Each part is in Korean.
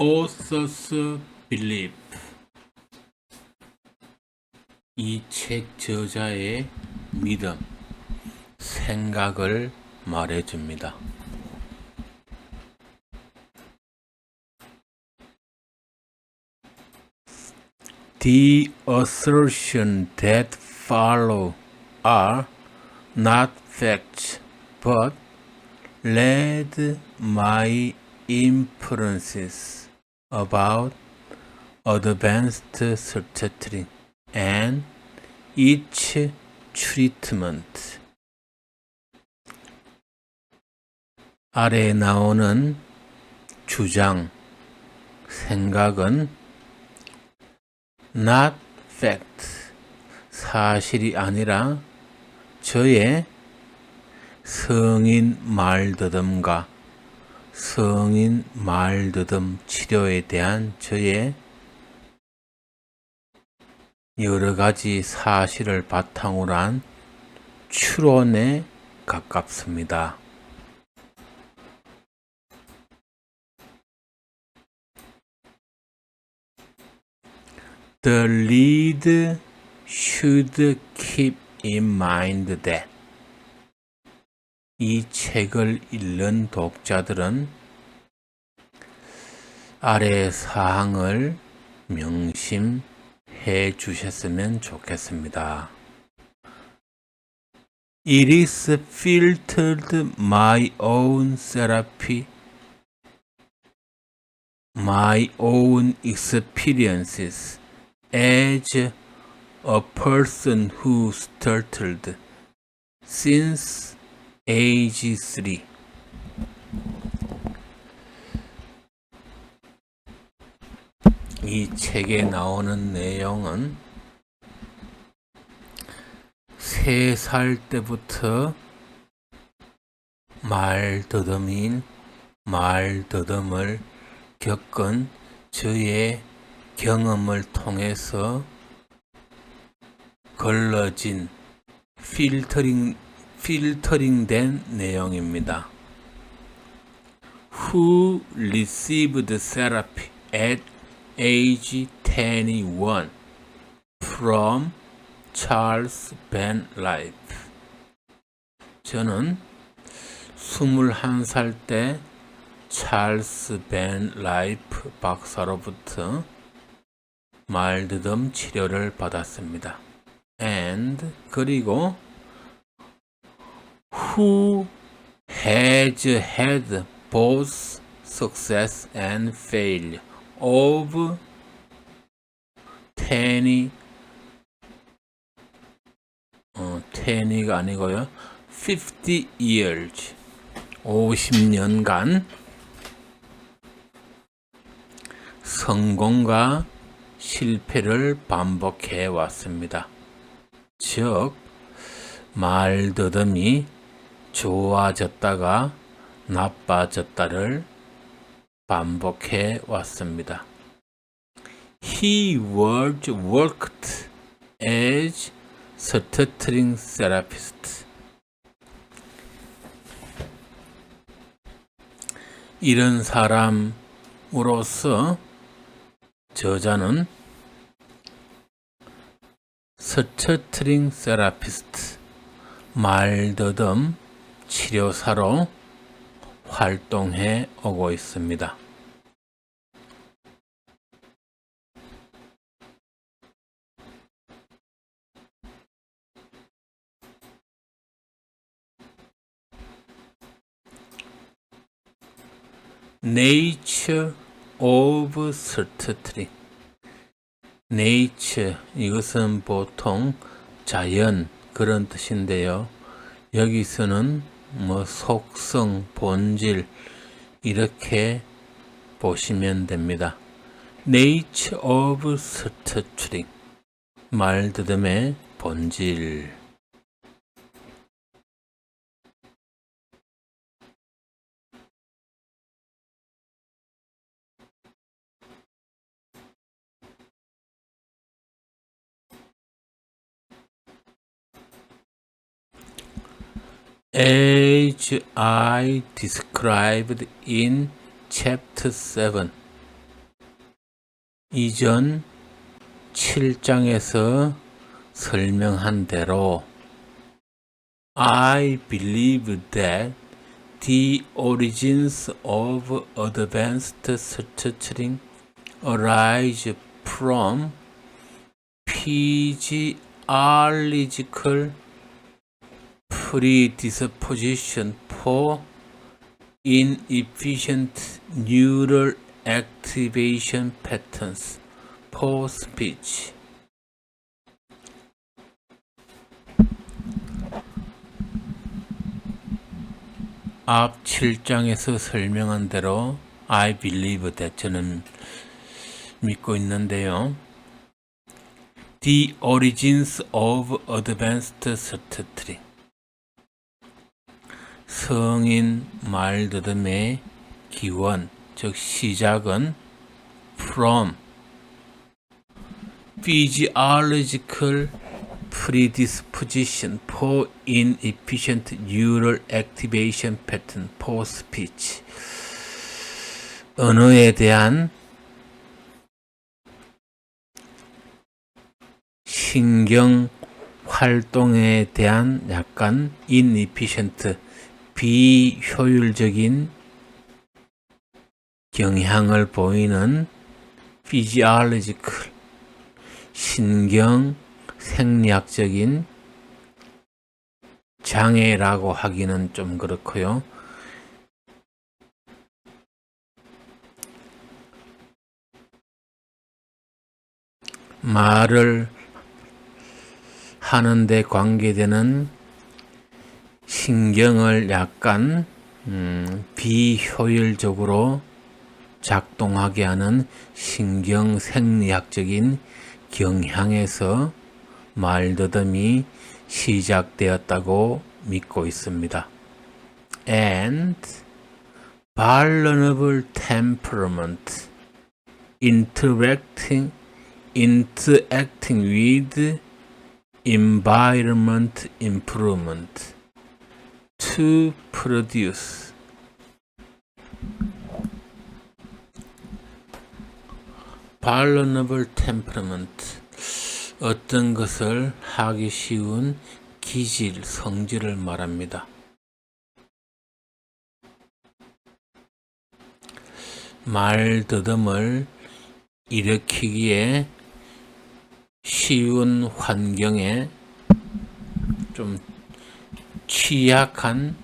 author's belief. 이 책 저자의 믿음, 생각을 말해줍니다. The assertions that follow are not facts, but led my inferences about advanced storytelling and its treatment. 아래에 나오는 주장, 생각은 not fact, 사실이 아니라 저의 성인 말더듬과 성인 말더듬 치료에 대한 저의 여러 가지 사실을 바탕으로 한 추론에 가깝습니다. The reader should keep in mind that 이 책을 읽는 독자들은 아래 사항을 명심해 주셨으면 좋겠습니다. It is filtered my own therapy, my own experiences as a person who started since age 3. 이 책에 나오는 내용은 3살 때부터 말더듬을 겪은 저의 경험을 통해서 걸러진 필터링된 내용입니다. Who received therapy at age 21 from Charles Van Life. 저는 21살 때 찰스 벤 라이프 박사로부터 말더듬 치료를 받았습니다. And 그리고 who has had both success and failure of 10가 아니고요. 50 years, 50년간 성공과 실패를 반복해 왔습니다. 즉, 말더듬이 좋아졌다가 나빠졌다를 반복해 왔습니다. He was worked as storytelling therapist. 이런 사람으로서 저자는 storytelling therapist, 말더듬 치료사로 활동해 오고 있습니다. Nature of storytelling. Nature, 이것은 보통 자연 그런 뜻인데요. 여기서는 속성, 본질 이렇게 보시면 됩니다. Nature of storytelling, 말더듬의 본질. As I described in Chapter 7, 이전 7장에서 설명한 대로 I believe that the origins of advanced structuring arise from physiological predisposition for inefficient neural activation patterns for speech. 앞 7장에서 설명한 대로 I believe that 저는 믿고 있는데요. The origins of advanced stuttering 성인 말더듬의 기원, 즉 시작은 from physiological predisposition for inefficient neural activation pattern for speech. 언어에 대한 신경 활동에 대한 약간 inefficient, 비효율적인 경향을 보이는 physiological, 신경 생리학적인 장애라고 하기는 좀 그렇고요. 말을 하는데 관계되는 신경을 약간 비효율적으로 작동하게 하는 신경 생리학적인 경향에서 말더듬이 시작되었다고 믿고 있습니다. And vulnerable temperament interacting with environment improvement to produce vulnerable temperament, 어떤 것을 하기 쉬운 기질, 성질을 말합니다. 말더듬을 일으키기에 쉬운 환경에 좀 취약한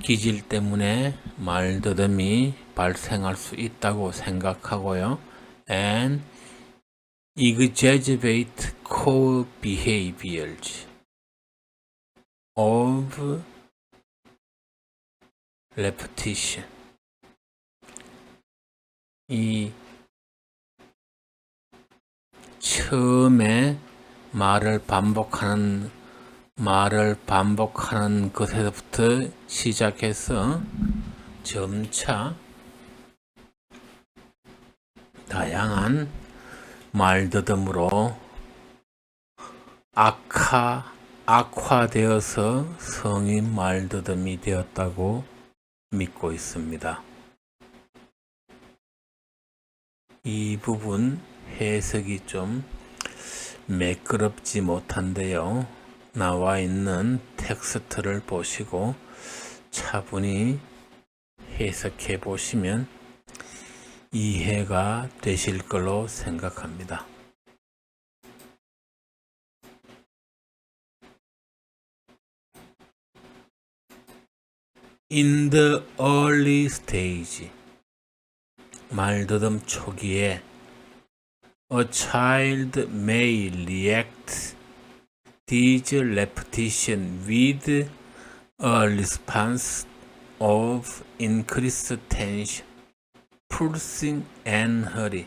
기질 때문에 말더듬이 발생할 수 있다고 생각하고요. And exacerbate core behaviors of repetition. 이 처음에 말을 반복하는 것에서부터 시작해서 점차 다양한 말더듬으로 악화되어서 성인 말더듬이 되었다고 믿고 있습니다. 이 부분 해석이 좀 매끄럽지 못한데요. 나와 있는 텍스트를 보시고 차분히 해석해 보시면 이해가 되실 걸로 생각합니다. In the early stage, 말더듬 초기에 a child may react these repetition with a response of increased tension, pulsing and hurry.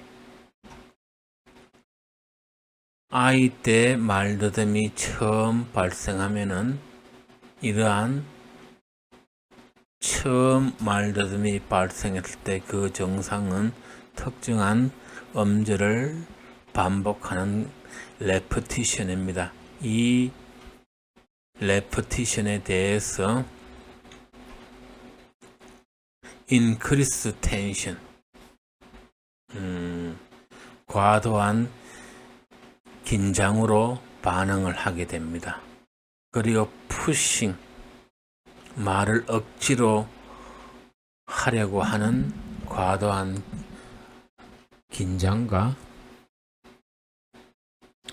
아이 때 말더듬이 처음 발생하면은 이러한 처음 말더듬이 발생했을 때 그 증상은 특정한 음절을 반복하는 레퍼티션입니다. 이 레퍼티션에 대해서 increased tension, 과도한 긴장으로 반응을 하게 됩니다. 그리고 푸싱, 말을 억지로 하려고 하는 과도한 긴장과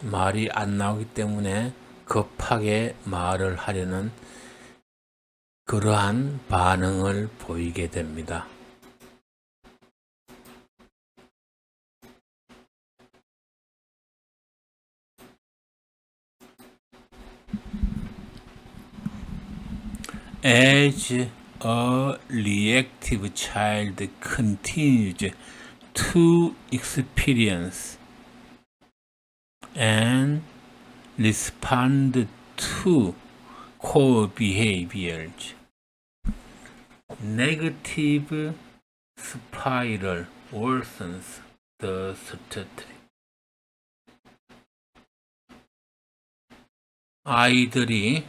말이 안 나오기 때문에 급하게 말을 하려는 그러한 반응을 보이게 됩니다. As a reactive child continues to experience and respond to core behaviors, negative spiral worsens the subtlety. 아이들이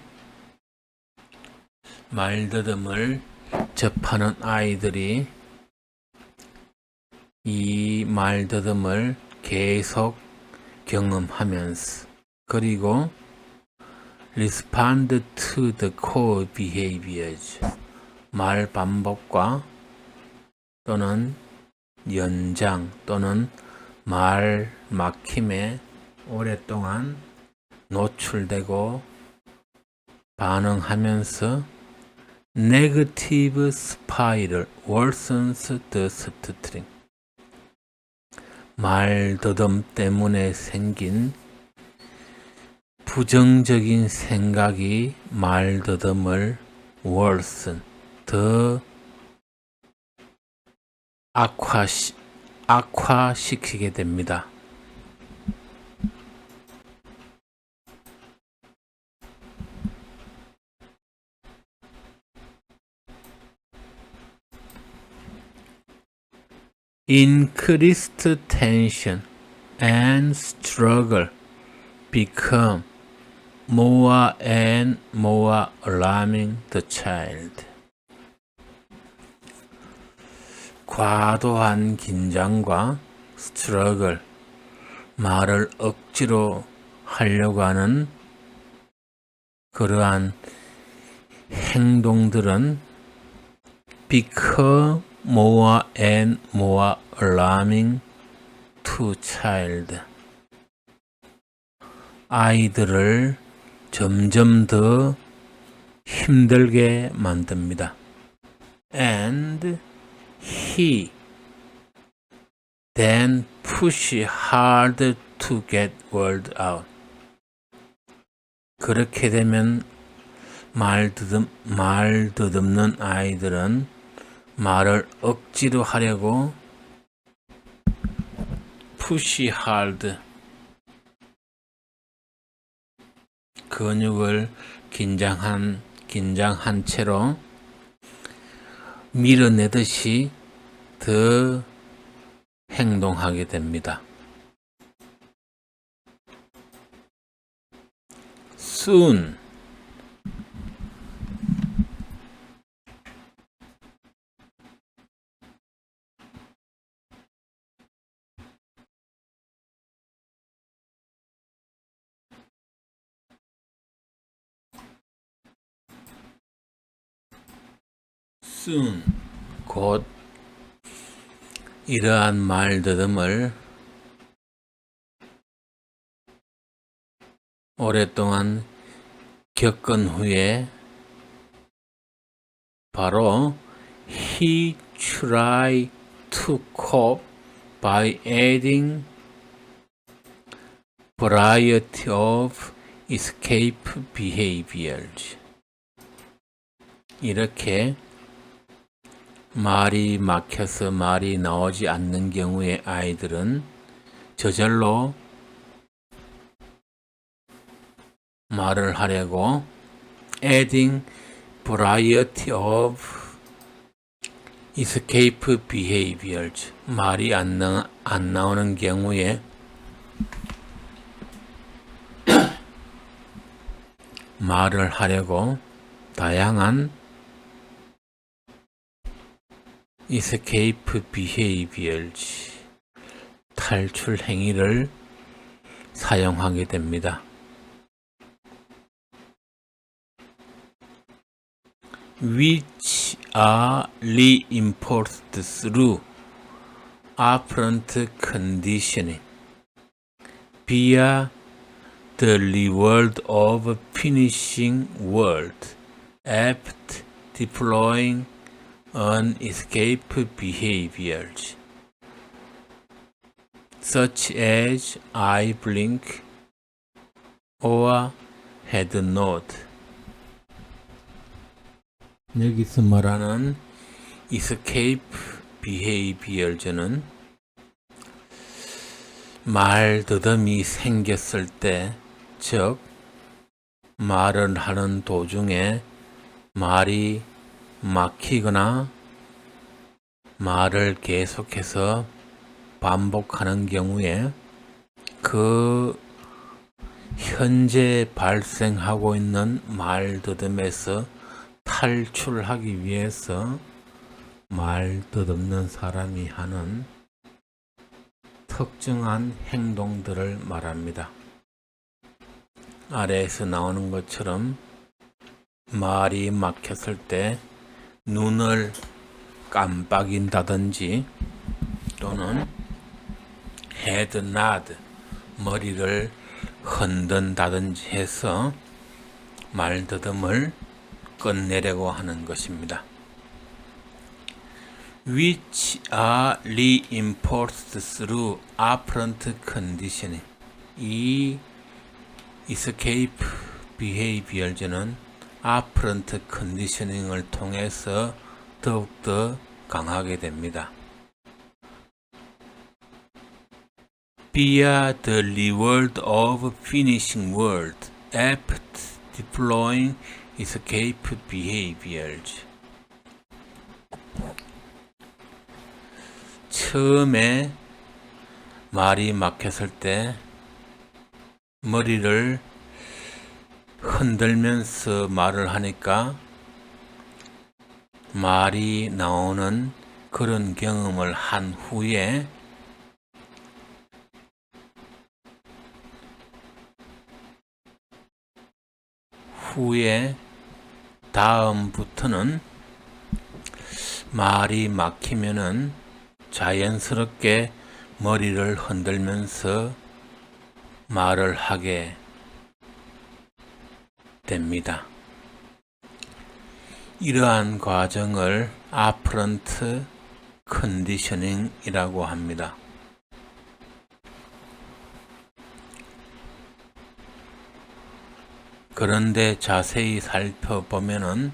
말더듬을 접하는 아이들이 이 말더듬을 계속 경험하면서 그리고 respond to the core behaviors 말 반복과 또는 연장 또는 말 막힘에 오랫동안 노출되고 반응하면서 negative spiral worsens the stuttering 말더듬 때문에 생긴 부정적인 생각이 말더듬을 worsen 더 악화시키게 됩니다. Increased tension and struggle become more and more alarming the child. 과도한 긴장과 struggle, 말을 억지로 하려고 하는 그러한 행동들은 become more and more alarming to child. 아이들을 점점 더 힘들게 만듭니다. And he then push hard to get word out. 그렇게 되면 말더듬는 아이들은 말을 억지로 하려고 push hard 근육을 긴장한 채로 밀어내듯이 더 행동하게 됩니다. soon 곧 이러한 말더듬을 오랫동안 겪은 후에 바로 he tried to cope by adding variety of escape behaviors. 이렇게 말이 막혀서 말이 나오지 않는 경우에 아이들은 저절로 말을 하려고 adding variety of escape behaviors 말이 안 나오는 경우에 말을 하려고 다양한 escape behaviors 탈출 행위를 사용하게 됩니다. which are reinforced through operant conditioning via the reward of finishing word after deploying an escape behaviors such as eye blink or head nod. 여기서 말하는 escape behavior는 말더듬이 생겼을 때, 즉 말을 하는 도중에 말이 막히거나 말을 계속해서 반복하는 경우에 그 현재 발생하고 있는 말더듬에서 탈출하기 위해서 말더듬는 사람이 하는 특정한 행동들을 말합니다. 아래에서 나오는 것처럼 말이 막혔을 때 눈을 깜빡인다든지 또는 헤드 나드 머리를 흔든다든지 해서 말더듬을 끝내려고 하는 것입니다. which are reinforced through operant conditioning. 이 escape behaviors는 operant conditioning을 통해서 더욱더 강하게 됩니다. via the reward of finishing word after deploying escape behaviors. 처음에 말이 막혔을 때 머리를 흔들면서 말을 하니까 말이 나오는 그런 경험을 한 후에 다음부터는 말이 막히면은 자연스럽게 머리를 흔들면서 말을 하게 됩니다. 이러한 과정을 operant conditioning이라고 합니다. 그런데 자세히 살펴보면은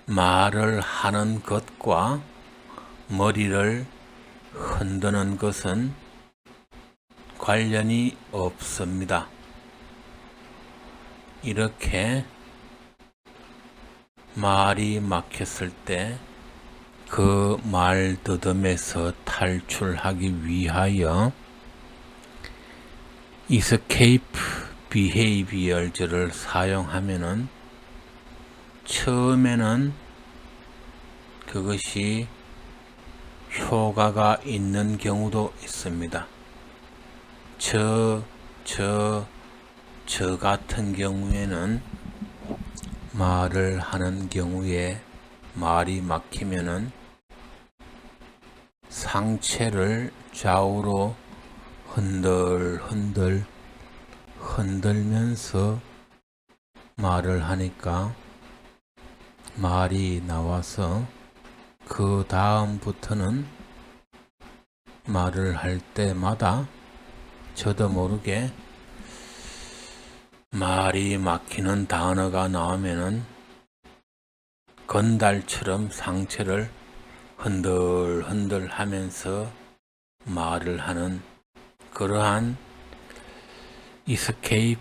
말을 하는 것과 머리를 흔드는 것은 관련이 없습니다. 이렇게 말이 막혔을 때 그 말더듬에서 탈출하기 위하여 escape behaviors를 사용하면은 처음에는 그것이 효과가 있는 경우도 있습니다. 저 같은 경우에는 말을 하는 경우에 말이 막히면은 상체를 좌우로 흔들면서 말을 하니까 말이 나와서 그 다음부터는 말을 할 때마다 저도 모르게 말이 막히는 단어가 나오면은 건달처럼 상체를 흔들 하면서 말을 하는 그러한 escape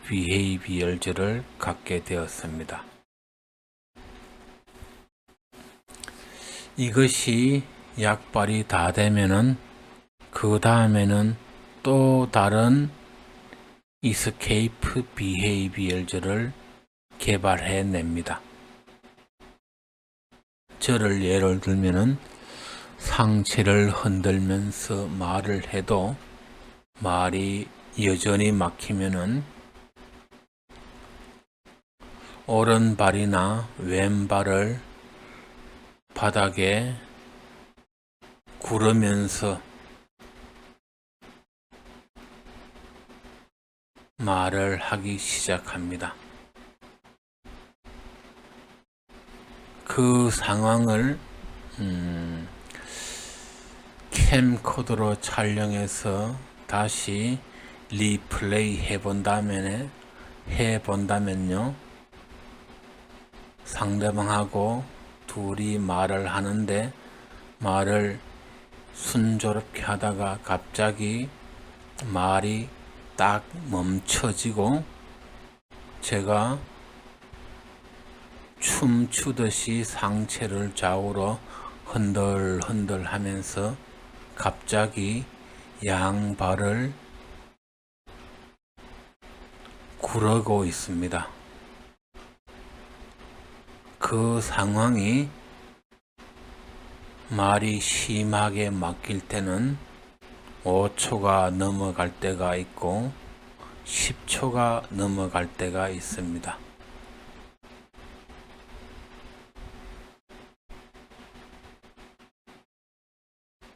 behaviors를 갖게 되었습니다. 이것이 약발이 다 되면은 그 다음에는 또 다른 escape behaviors를 개발해 냅니다. 저를 예를 들면은 상체를 흔들면서 말을 해도 말이 여전히 막히면은 오른발이나 왼발을 바닥에 구르면서 말을 하기 시작합니다. 그 상황을 캠코더로 촬영해서 다시 리플레이 해본다면요, 상대방하고 둘이 말을 하는데 말을 순조롭게 하다가 갑자기 말이 딱 멈춰지고 제가 춤추듯이 상체를 좌우로 흔들흔들 하면서 갑자기 양발을 구르고 있습니다. 그 상황이 말이 심하게 막힐 때는 5초가 넘어갈 때가 있고 10초가 넘어갈 때가 있습니다.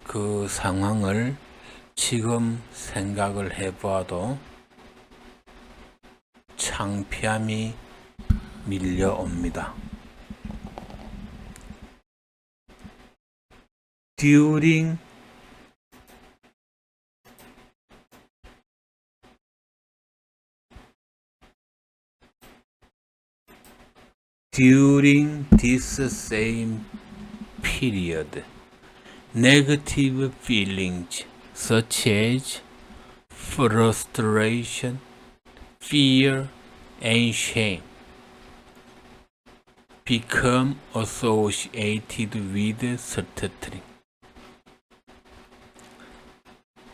그 상황을 지금 생각을 해보아도 창피함이 밀려옵니다. During this same period, negative feelings such as frustration, fear, and shame become associated with stuttering.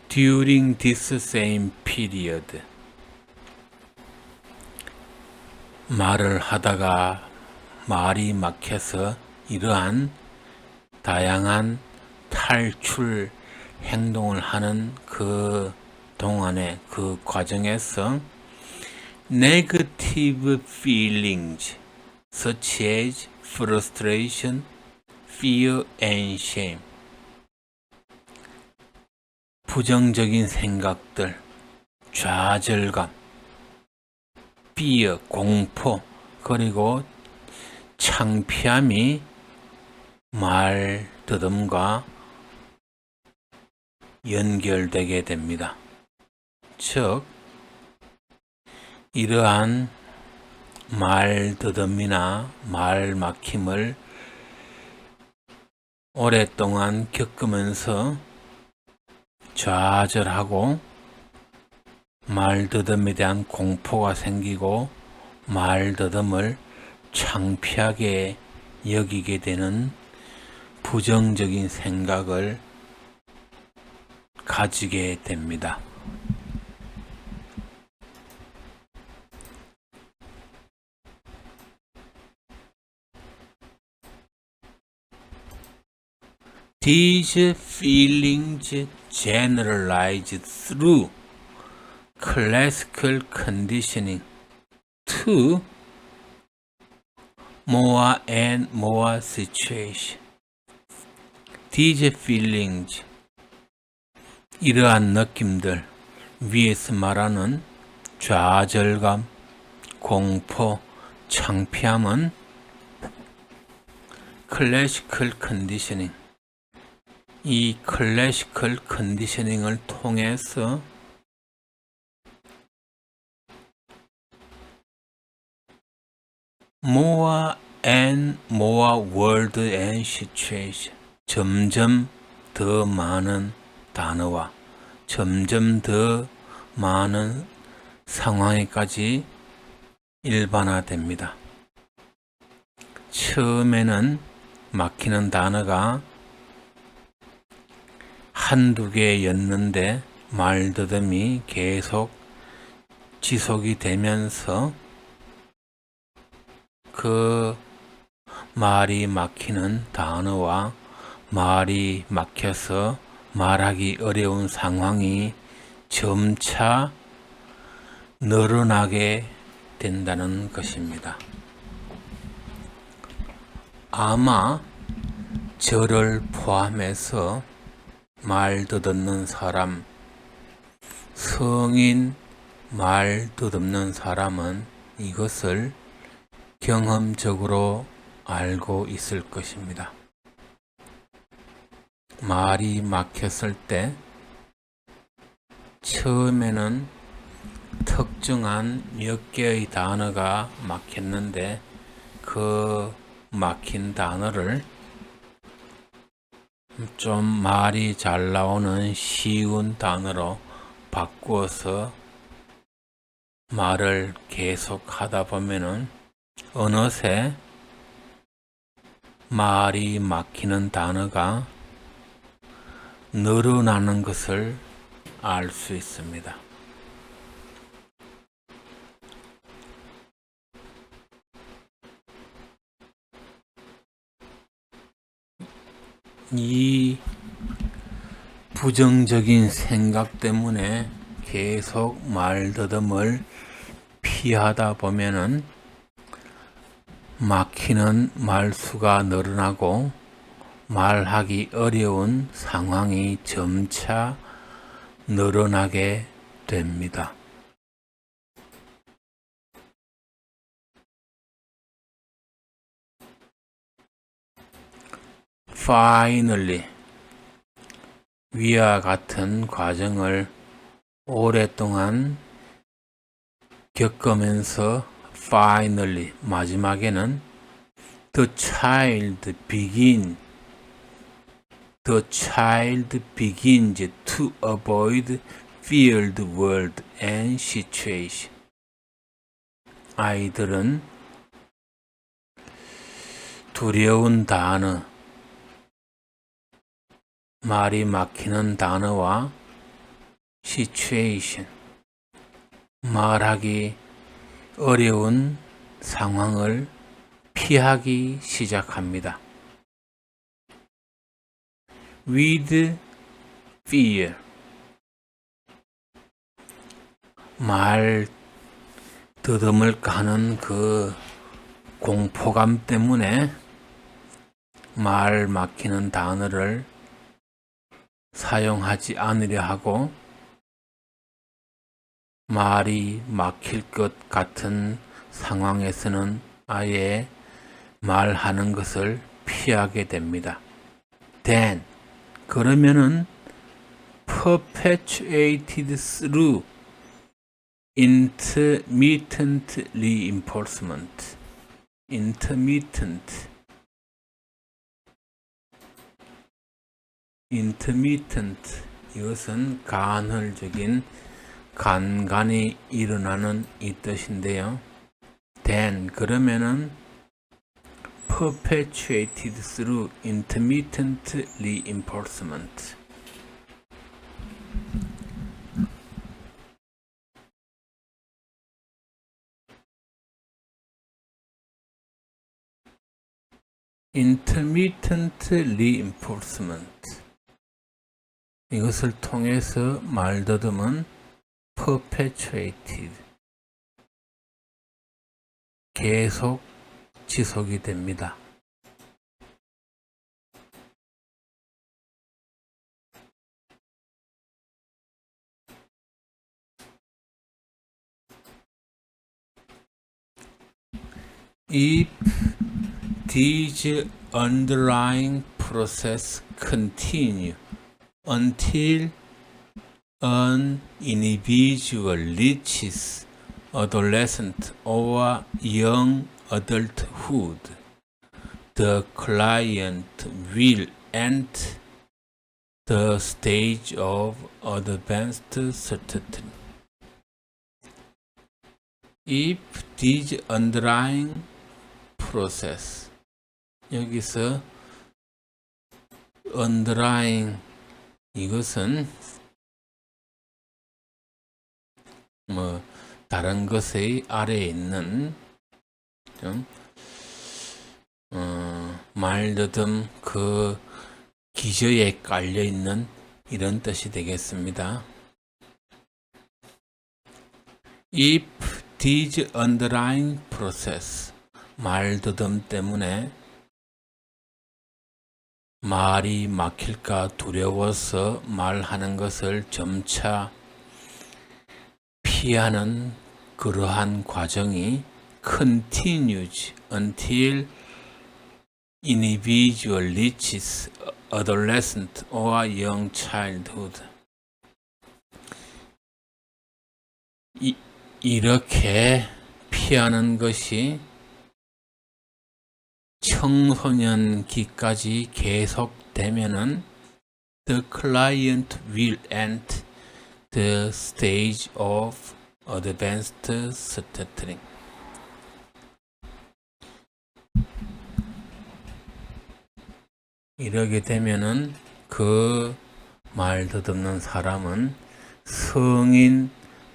During this same period, 말을 하다가 말이 막혀서 이러한 다양한 탈출 행동을 하는 그 동안에 그 과정에서 negative feelings such as frustration, fear and shame, 부정적인 생각들, 좌절감, fear, 공포, 그리고 창피함이 말더듬과 연결되게 됩니다. 즉, 이러한 말더듬이나 말 막힘을 오랫동안 겪으면서 좌절하고 말더듬에 대한 공포가 생기고 말더듬을 창피하게 여기게 되는 부정적인 생각을 가지게 됩니다. These feelings generalize through classical conditioning to more and more situations. These feelings, 이러한 느낌들, 위에서 말하는 좌절감, 공포, 창피함은 클래시컬 컨디셔닝, 이 클래시컬 컨디셔닝을 통해서 more and more world and situation, 점점 더 많은 단어와 점점 더 많은 상황에까지 일반화됩니다. 처음에는 막히는 단어가 한두 개였는데 말더듬이 계속 지속이 되면서 그 말이 막히는 단어와 말이 막혀서 말하기 어려운 상황이 점차 늘어나게 된다는 것입니다. 아마 저를 포함해서 말 더듬는 사람, 성인 말 더듬는 사람은 이것을 경험적으로 알고 있을 것입니다. 말이 막혔을 때 처음에는 특정한 몇 개의 단어가 막혔는데 그 막힌 단어를 좀 말이 잘 나오는 쉬운 단어로 바꾸어서 말을 계속 하다 보면은 어느새 말이 막히는 단어가 늘어나는 것을 알 수 있습니다. 이 부정적인 생각 때문에 계속 말더듬을 피하다 보면은 막히는 말수가 늘어나고 말하기 어려운 상황이 점차 늘어나게 됩니다. Finally, 위와 같은 과정을 오랫동안 겪으면서 finally 마지막에는 the child begins to avoid feared word and situation. 아이들은 두려운 단어, 말이 막히는 단어와 situation, 말하기 어려운 상황을 피하기 시작합니다. With fear, 말 더듬을까 하는 그 공포감 때문에 말 막히는 단어를 사용하지 않으려 하고 말이 막힐 것 같은 상황에서는 아예 말하는 것을 피하게 됩니다. Then, 그러면은 perpetuated through intermittent reinforcement. intermittent, 이것은 간헐적인, 간간히 일어나는 이 뜻인데요. then, 그러면은 perpetuated through intermittent reinforcement. intermittent reinforcement. 이것을 통해서 말더듬은 perpetuated, 계속 지속이 됩니다. If these underlying processes continue until an individual reaches adolescent or young adulthood, the client will enter the stage of advanced certainty. If these underlying process, 여기서 underlying, 이것은 다른 것의 아래에 있는 좀 말더듬 그 기저에 깔려 있는 이런 뜻이 되겠습니다. If these underlying process, 말더듬 때문에 말이 막힐까 두려워서 말하는 것을 점차 피하는 그러한 과정이 continues until individual reaches adolescent or young childhood. 이렇게 피하는 것이 청소년기까지 계속되면은 the client will end the stage of advanced stuttering. 이러게 되면은 그 말더듬는 사람은 성인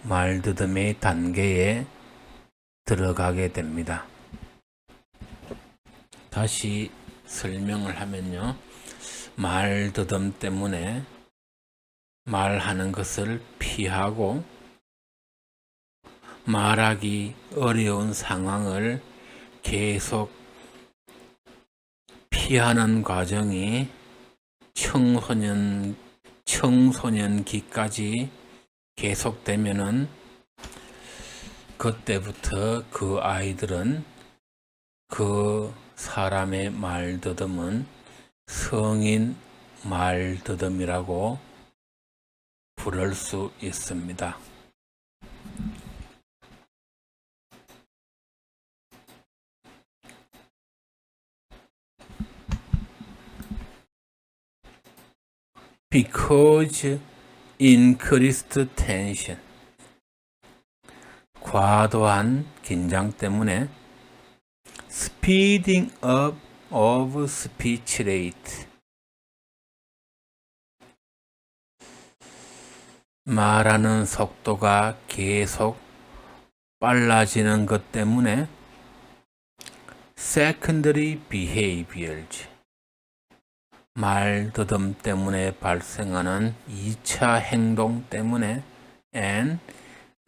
말더듬의 단계에 들어가게 됩니다. 다시 설명을 하면요. 말더듬 때문에 말하는 것을 피하고 말하기 어려운 상황을 계속 피하는 과정이 청소년기까지 계속되면은 그때부터 그 아이들은 그 사람의 말더듬은 성인 말더듬이라고 부를 수 있습니다. Because increased tension, 과도한 긴장 때문에 speeding up of speech rate, 말하는 속도가 계속 빨라지는 것 때문에 secondary behaviors, 말더듬 때문에 발생하는 2차 행동 때문에 and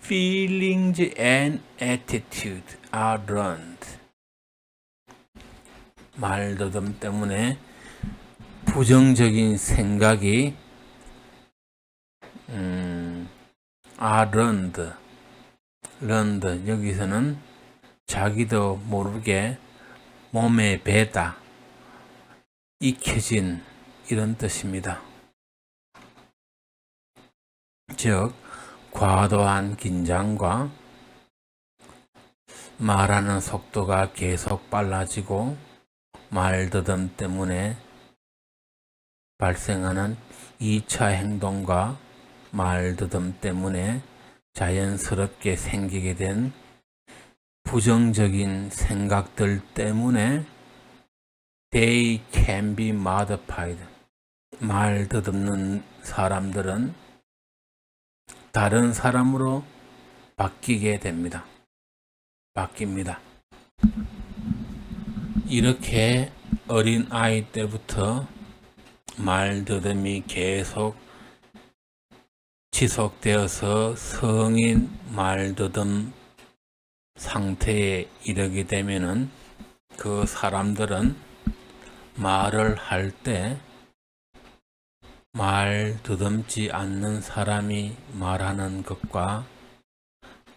feelings and attitude are learned. 말더듬 때문에 부정적인 생각이 are learned. 여기서는 자기도 모르게 몸에 배다, 익혀진 이런 뜻입니다. 즉, 과도한 긴장과 말하는 속도가 계속 빨라지고 말더듬 때문에 발생하는 2차 행동과 말더듬 때문에 자연스럽게 생기게 된 부정적인 생각들 때문에 they can be modified. 말더듬는 사람들은 다른 사람으로 바뀝니다. 이렇게 어린 아이 때부터 말더듬이 계속 지속되어서 성인 말더듬 상태에 이르게 되면은 그 사람들은 말을 할 때 말더듬지 않는 사람이 말하는 것과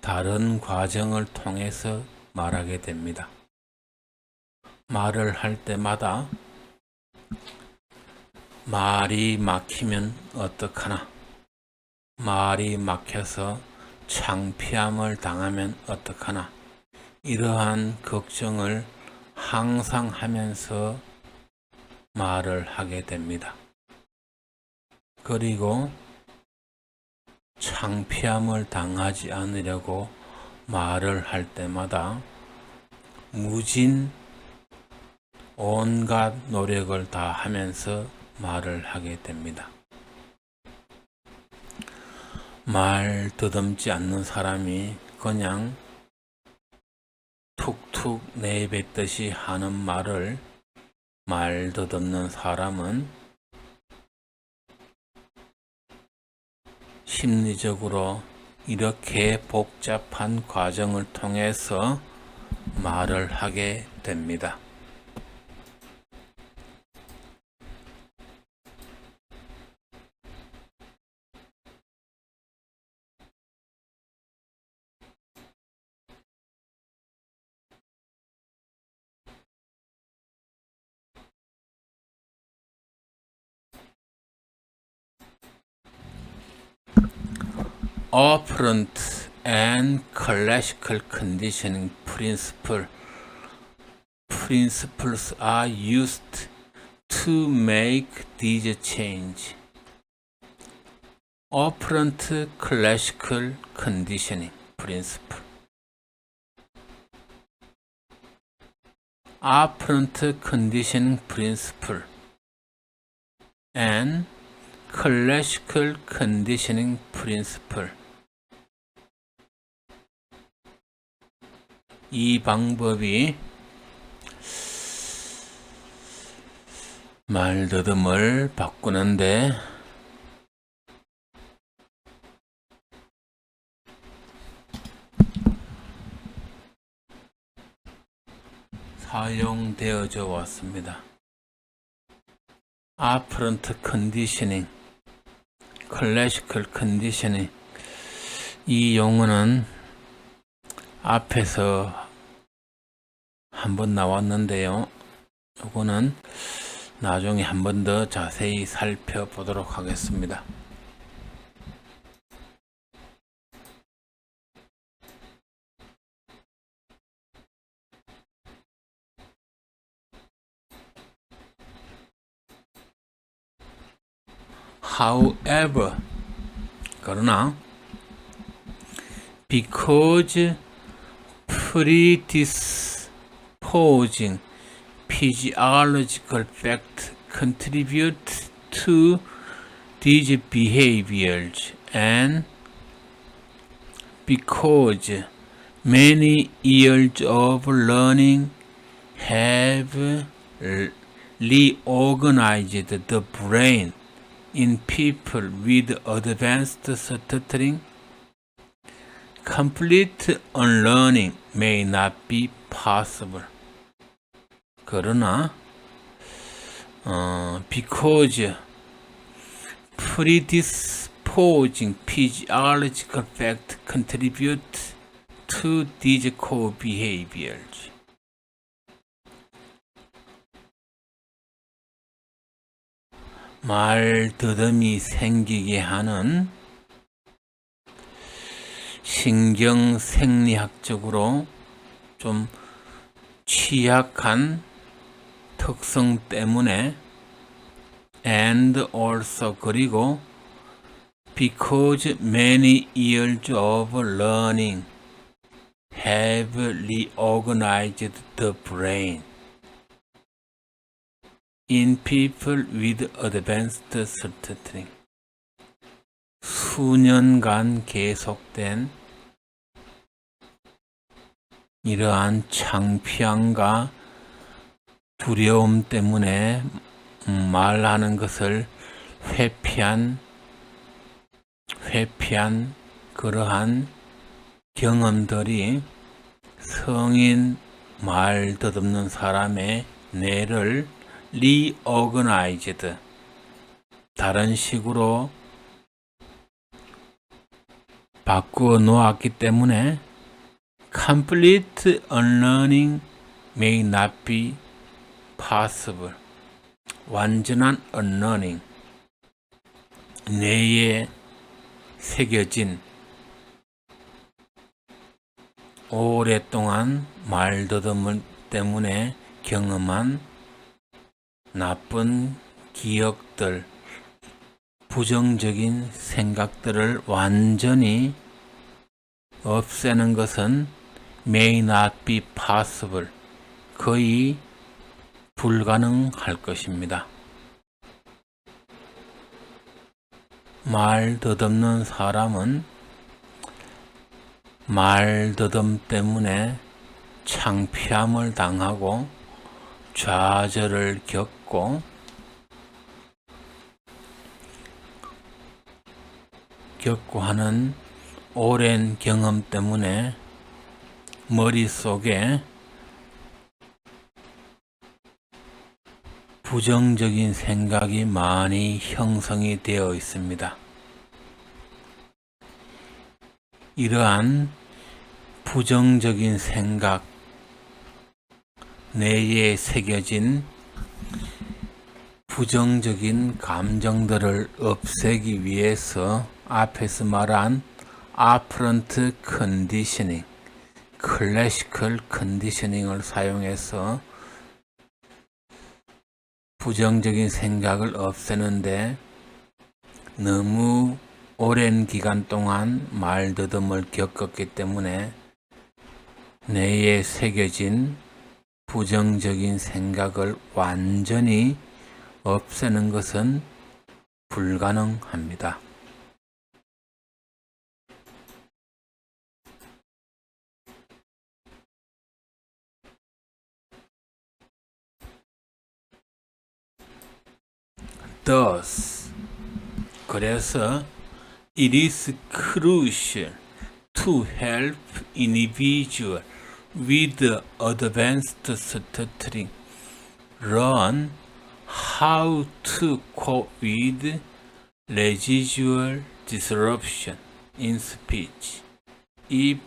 다른 과정을 통해서 말하게 됩니다. 말을 할 때마다 말이 막히면 어떡하나, 말이 막혀서 창피함을 당하면 어떡하나, 이러한 걱정을 항상 하면서 말을 하게 됩니다. 그리고 창피함을 당하지 않으려고 말을 할 때마다 무진 온갖 노력을 다 하면서 말을 하게 됩니다. 말 더듬지 않는 사람이 그냥 툭툭 내뱉듯이 하는 말을 말 더듬는 사람은 심리적으로 이렇게 복잡한 과정을 통해서 말을 하게 됩니다. Operant and classical conditioning principles are used to make these change. Operant classical conditioning principle. Operant conditioning principle and classical conditioning principle. 이 방법이 말더듬을 바꾸는데 사용되어져 왔습니다. Operant conditioning, classical conditioning, 이 용어는 앞에서 한번 나왔는데요. 이거는 나중에 한 번 더 자세히 살펴보도록 하겠습니다. However, 그러나 because predisposing physiological facts contribute to these behaviors and because many years of learning have reorganized the brain in people with advanced stuttering, complete unlearning may not be possible. 그러나 because predisposing physiological facts contribute to these core behaviors. 말더듬이 생기게 하는 신경생리학적으로 좀 취약한 특성 때문에 and also 그리고 because many years of learning have reorganized the brain in people with advanced stuttering. 수년간 계속된 이러한 창피함과 두려움 때문에 말하는 것을 회피한 그러한 경험들이 성인 말 더듬는 사람의 뇌를 reorganized, 다른 식으로 바꾸어 놓았기 때문에 complete unlearning may not be possible. 완전한 unlearning, 뇌에 새겨진 오랫동안 말더듬을 때문에 경험한 나쁜 기억들, 부정적인 생각들을 완전히 없애는 것은 may not be possible, 거의 불가능할 것입니다. 말 더듬는 사람은 말더듬 때문에 창피함을 당하고 좌절을 겪고 겪고 하는 오랜 경험 때문에 머릿속에 부정적인 생각이 많이 형성이 되어 있습니다. 이러한 부정적인 생각, 뇌에 새겨진 부정적인 감정들을 없애기 위해서 앞에서 말한 아퍼런트 컨디셔닝, 클래시컬 컨디셔닝을 사용해서 부정적인 생각을 없애는데 너무 오랜 기간 동안 말더듬을 겪었기 때문에 뇌에 새겨진 부정적인 생각을 완전히 없애는 것은 불가능합니다. Thus, 그래서 it is crucial to help individuals with advanced stuttering learn how to cope with residual disruption in speech if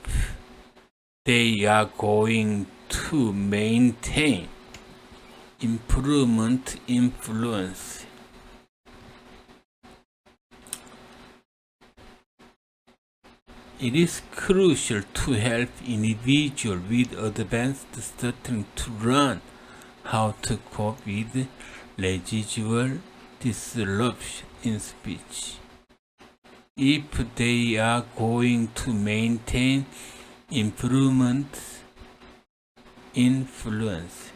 they are going to maintain improvement influence. It is crucial to help individuals with advanced stuttering to learn how to cope with residual disruption in speech if they are going to maintain improvement influence.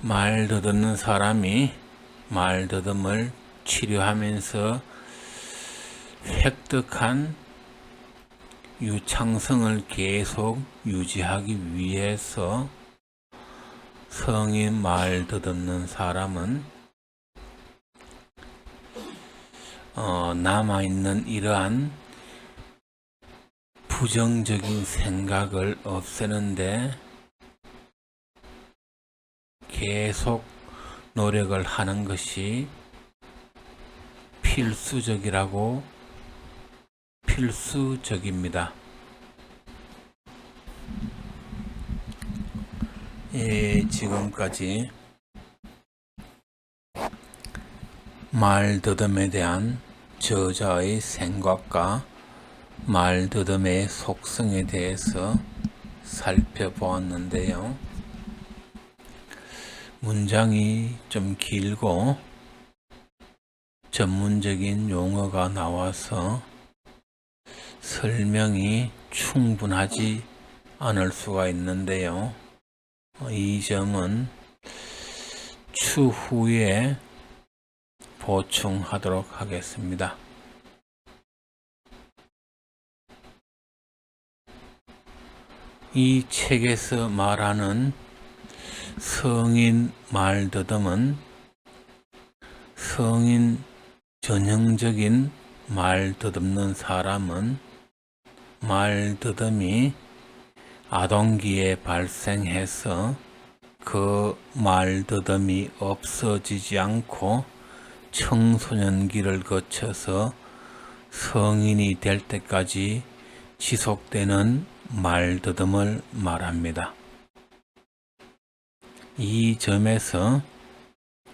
말더듬는 사람이 말더듬을 치료하면서 획득한 유창성을 계속 유지하기 위해서 성인 말더듬는 사람은 남아있는 이러한 부정적인 생각을 없애는데 계속 노력을 하는 것이 필수적입니다. 지금까지 말더듬에 대한 저자의 생각과 말더듬의 속성에 대해서 살펴보았는데요. 문장이 좀 길고 전문적인 용어가 나와서 설명이 충분하지 않을 수가 있는데요. 이 점은 추후에 보충하도록 하겠습니다. 이 책에서 말하는 성인 말더듬은 성인 전형적인 말더듬는 사람은 말더듬이 아동기에 발생해서 그 말더듬이 없어지지 않고 청소년기를 거쳐서 성인이 될 때까지 지속되는 말더듬을 말합니다. 이 점에서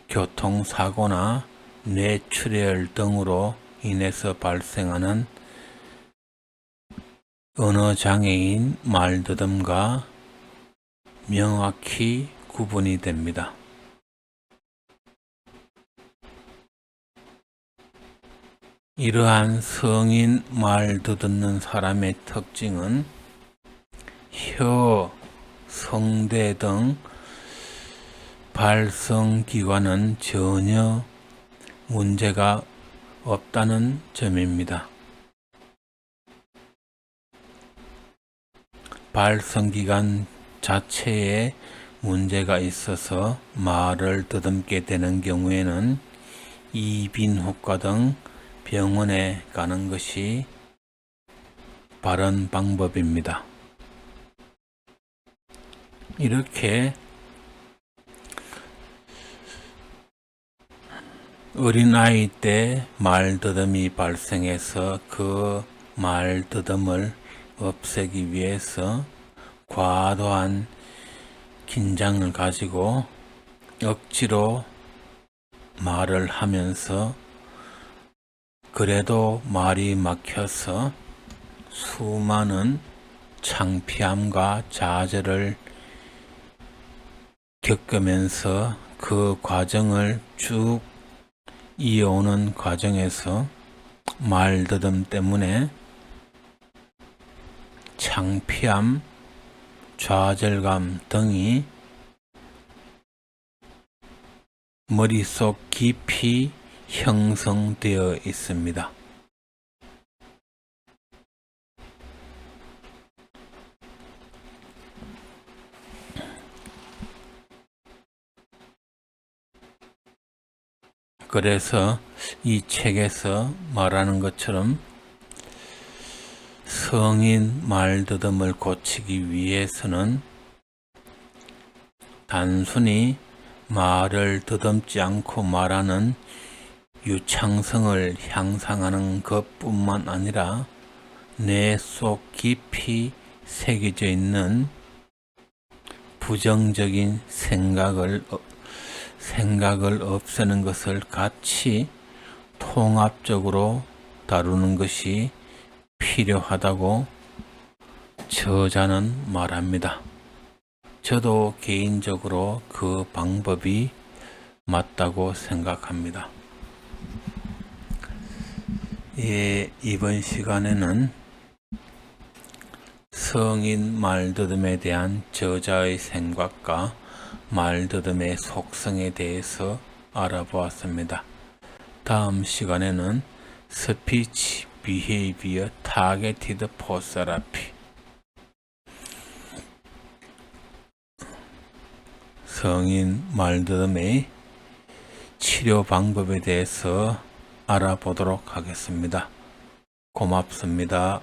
교통사고나 뇌출혈 등으로 인해서 발생하는 언어장애인 말더듬과 명확히 구분이 됩니다. 이러한 성인 말더듬는 사람의 특징은 혀, 성대 등 발성기관은 전혀 문제가 없다는 점입니다. 발성기관 자체에 문제가 있어서 말을 더듬게 되는 경우에는 이빈 효과 등 병원에 가는 것이 바른 방법입니다. 이렇게 어린아이 때 말더듬이 발생해서 그 말더듬을 없애기 위해서 과도한 긴장을 가지고 억지로 말을 하면서 그래도 말이 막혀서 수많은 창피함과 좌절을 겪으면서 그 과정을 쭉 이어오는 과정에서 말더듬 때문에 창피함, 좌절감 등이 머릿속 깊이 형성되어 있습니다. 그래서 이 책에서 말하는 것처럼 성인 말더듬을 고치기 위해서는 단순히 말을 더듬지 않고 말하는 유창성을 향상하는 것뿐만 아니라 뇌 속 깊이 새겨져 있는 부정적인 생각을 없애는 것을 같이 통합적으로 다루는 것이 필요하다고 저자는 말합니다. 저도 개인적으로 그 방법이 맞다고 생각합니다. 이번 시간에는 성인 말더듬에 대한 저자의 생각과 말더듬의 속성에 대해서 알아보았습니다. 다음 시간에는 스피치 비헤이비어 타겟티드 포세라피 성인 말더듬의 치료 방법에 대해서 알아보도록 하겠습니다. 고맙습니다.